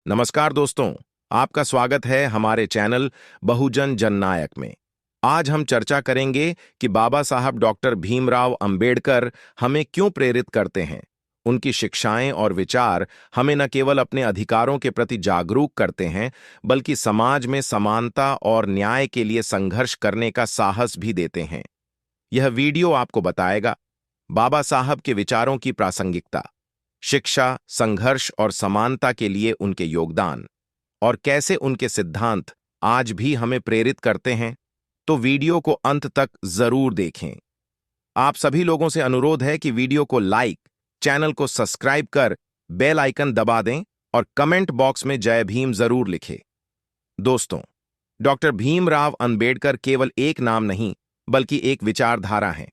नमस्कार दोस्तों, आपका स्वागत है हमारे चैनल बहुजन जननायक में। आज हम चर्चा करेंगे कि बाबा साहब डॉक्टर भीमराव अंबेडकर हमें क्यों प्रेरित करते हैं। उनकी शिक्षाएं और विचार हमें न केवल अपने अधिकारों के प्रति जागरूक करते हैं, बल्कि समाज में समानता और न्याय के लिए संघर्ष करने का साहस भी देते हैं। यह वीडियो आपको बताएगा बाबा साहब के विचारों की प्रासंगिकता, शिक्षा, संघर्ष और समानता के लिए उनके योगदान, और कैसे उनके सिद्धांत आज भी हमें प्रेरित करते हैं। तो वीडियो को अंत तक जरूर देखें। आप सभी लोगों से अनुरोध है कि वीडियो को लाइक, चैनल को सब्सक्राइब कर बेल आइकन दबा दें और कमेंट बॉक्स में जय भीम जरूर लिखें। दोस्तों, डॉक्टर भीमराव अंबेडकर केवल एक नाम नहीं, बल्कि एक विचारधारा है।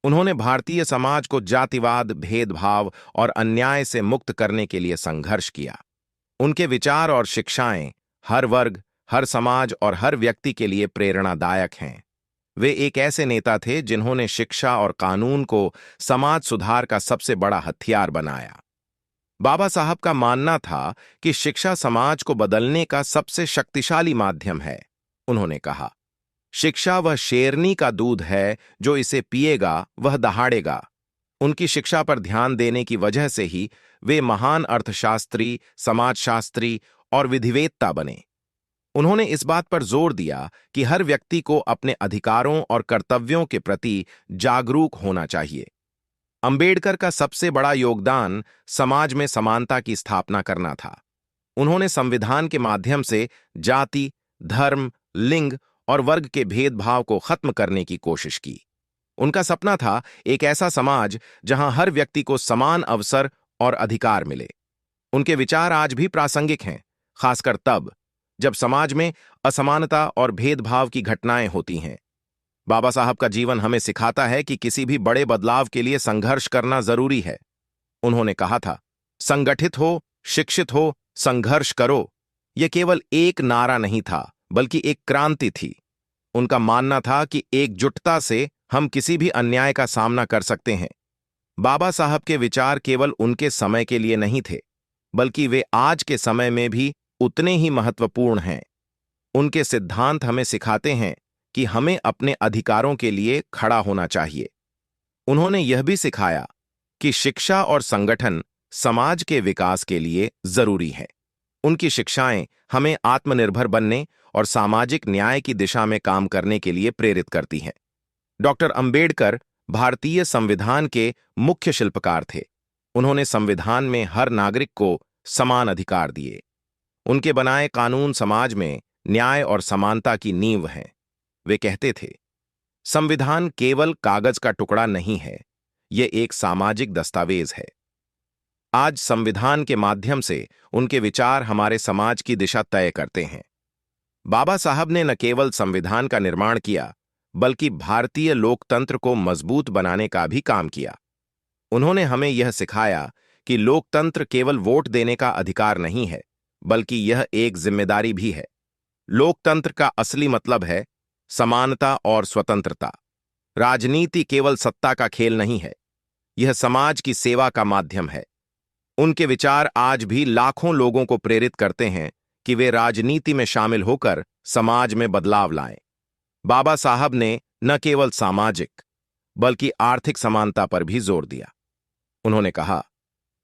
उन्होंने भारतीय समाज को जातिवाद, भेदभाव और अन्याय से मुक्त करने के लिए संघर्ष किया। उनके विचार और शिक्षाएं हर वर्ग, हर समाज और हर व्यक्ति के लिए प्रेरणादायक हैं। वे एक ऐसे नेता थे जिन्होंने शिक्षा और कानून को समाज सुधार का सबसे बड़ा हथियार बनाया। बाबा साहब का मानना था कि शिक्षा समाज को बदलने का सबसे शक्तिशाली माध्यम है। उन्होंने कहा, शिक्षा वह शेरनी का दूध है, जो इसे पिएगा वह दहाड़ेगा। उनकी शिक्षा पर ध्यान देने की वजह से ही वे महान अर्थशास्त्री, समाजशास्त्री और विधिवेत्ता बने। उन्होंने इस बात पर जोर दिया कि हर व्यक्ति को अपने अधिकारों और कर्तव्यों के प्रति जागरूक होना चाहिए। अंबेडकर का सबसे बड़ा योगदान समाज में समानता की स्थापना करना था। उन्होंने संविधान के माध्यम से जाति, धर्म, लिंग और वर्ग के भेदभाव को खत्म करने की कोशिश की। उनका सपना था एक ऐसा समाज जहां हर व्यक्ति को समान अवसर और अधिकार मिले। उनके विचार आज भी प्रासंगिक हैं, खासकर तब जब समाज में असमानता और भेदभाव की घटनाएं होती हैं। बाबा साहब का जीवन हमें सिखाता है कि किसी भी बड़े बदलाव के लिए संघर्ष करना जरूरी है। उन्होंने कहा था, संगठित हो, शिक्षित हो, संघर्ष करो। यह केवल एक नारा नहीं था, बल्कि एक क्रांति थी। उनका मानना था कि एकजुटता से हम किसी भी अन्याय का सामना कर सकते हैं। बाबा साहब के विचार केवल उनके समय के लिए नहीं थे, बल्कि वे आज के समय में भी उतने ही महत्वपूर्ण हैं। उनके सिद्धांत हमें सिखाते हैं कि हमें अपने अधिकारों के लिए खड़ा होना चाहिए। उन्होंने यह भी सिखाया कि शिक्षा और संगठन समाज के विकास के लिए जरूरी है। उनकी शिक्षाएं हमें आत्मनिर्भर बनने और सामाजिक न्याय की दिशा में काम करने के लिए प्रेरित करती हैं। डॉक्टर अंबेडकर भारतीय संविधान के मुख्य शिल्पकार थे। उन्होंने संविधान में हर नागरिक को समान अधिकार दिए। उनके बनाए कानून समाज में न्याय और समानता की नींव हैं। वे कहते थे, संविधान केवल कागज का टुकड़ा नहीं है, यह एक सामाजिक दस्तावेज है। आज संविधान के माध्यम से उनके विचार हमारे समाज की दिशा तय करते हैं। बाबा साहब ने न केवल संविधान का निर्माण किया, बल्कि भारतीय लोकतंत्र को मजबूत बनाने का भी काम किया। उन्होंने हमें यह सिखाया कि लोकतंत्र केवल वोट देने का अधिकार नहीं है, बल्कि यह एक जिम्मेदारी भी है। लोकतंत्र का असली मतलब है समानता और स्वतंत्रता। राजनीति केवल सत्ता का खेल नहीं है, यह समाज की सेवा का माध्यम है। उनके विचार आज भी लाखों लोगों को प्रेरित करते हैं कि वे राजनीति में शामिल होकर समाज में बदलाव लाएं। बाबा साहब ने न केवल सामाजिक, बल्कि आर्थिक समानता पर भी जोर दिया। उन्होंने कहा,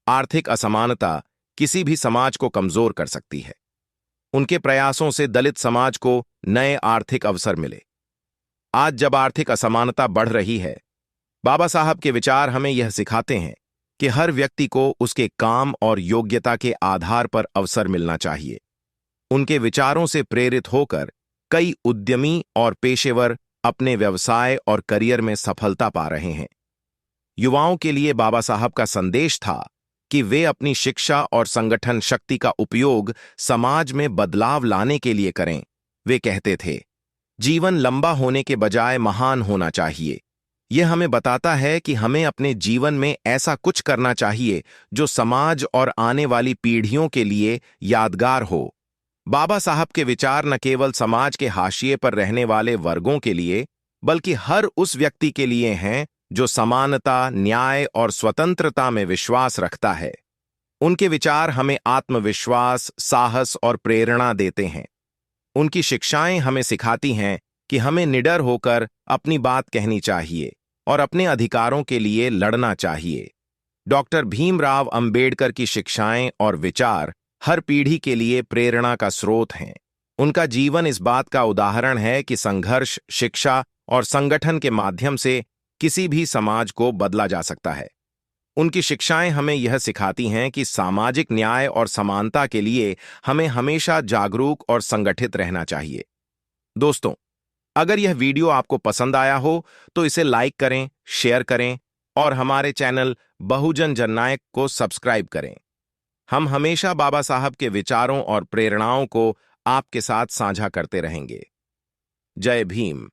आर्थिक असमानता किसी भी समाज को कमजोर कर सकती है। उनके प्रयासों से दलित समाज को नए आर्थिक अवसर मिले। आज जब आर्थिक असमानता बढ़ रही है, बाबा साहब के विचार हमें यह सिखाते हैं कि हर व्यक्ति को उसके काम और योग्यता के आधार पर अवसर मिलना चाहिए। उनके विचारों से प्रेरित होकर कई उद्यमी और पेशेवर अपने व्यवसाय और करियर में सफलता पा रहे हैं। युवाओं के लिए बाबा साहब का संदेश था कि वे अपनी शिक्षा और संगठन शक्ति का उपयोग समाज में बदलाव लाने के लिए करें। वे कहते थे, जीवन लंबा होने के बजाय महान होना चाहिए। यह हमें बताता है कि हमें अपने जीवन में ऐसा कुछ करना चाहिए जो समाज और आने वाली पीढ़ियों के लिए यादगार हो। बाबा साहब के विचार न केवल समाज के हाशिए पर रहने वाले वर्गों के लिए, बल्कि हर उस व्यक्ति के लिए हैं जो समानता, न्याय और स्वतंत्रता में विश्वास रखता है। उनके विचार हमें आत्मविश्वास, साहस और प्रेरणा देते हैं। उनकी शिक्षाएं हमें सिखाती हैं कि हमें निडर होकर अपनी बात कहनी चाहिए और अपने अधिकारों के लिए लड़ना चाहिए। डॉक्टर भीमराव अंबेडकर की शिक्षाएं और विचार हर पीढ़ी के लिए प्रेरणा का स्रोत हैं। उनका जीवन इस बात का उदाहरण है कि संघर्ष, शिक्षा और संगठन के माध्यम से किसी भी समाज को बदला जा सकता है। उनकी शिक्षाएं हमें यह सिखाती हैं कि सामाजिक न्याय और समानता के लिए हमें हमेशा जागरूक और संगठित रहना चाहिए। दोस्तों, अगर यह वीडियो आपको पसंद आया हो तो इसे लाइक करें, शेयर करें और हमारे चैनल बहुजन जननायक को सब्सक्राइब करें। हम हमेशा बाबा साहब के विचारों और प्रेरणाओं को आपके साथ साझा करते रहेंगे। जय भीम।